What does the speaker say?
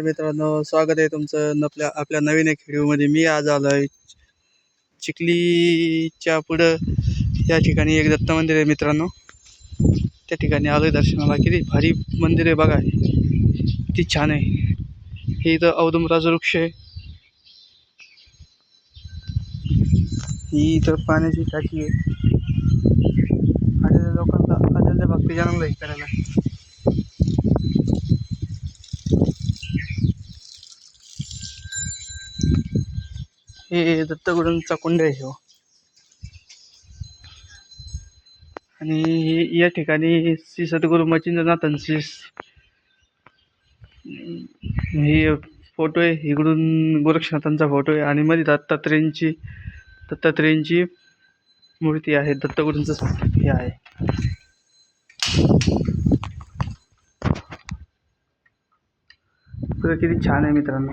मित्रांनो, स्वागत आहे तुमचं आपल्या नवीन एक व्हिडिओमध्ये. मी आज आलो आहे चिखलीच्या पुढं. या ठिकाणी एक दत्त मंदिर आहे मित्रांनो. त्या ठिकाणी आलोय दर्शनाला. किती भारी मंदिर आहे बघा, किती छान आहे. हे इथं औदुंबराचं वृक्ष आहे. ही इथं पाण्याची टाकी आहे. आलेल्या लोकांना आलेल्या भक्तजनांना हे करायला. हे दत्तगुरूंचा कुंड आहे हो. आणि या ठिकाणी श्री सद्गुरू मच्छिंद्रनाथांची हे फोटो आहे. इकडून गोरक्षनाथांचा फोटो आहे आणि मध्ये दत्तात्रेयांची मूर्ती आहे. दत्तगुरूंचं हे आहे. किती छान आहे मित्रांनो.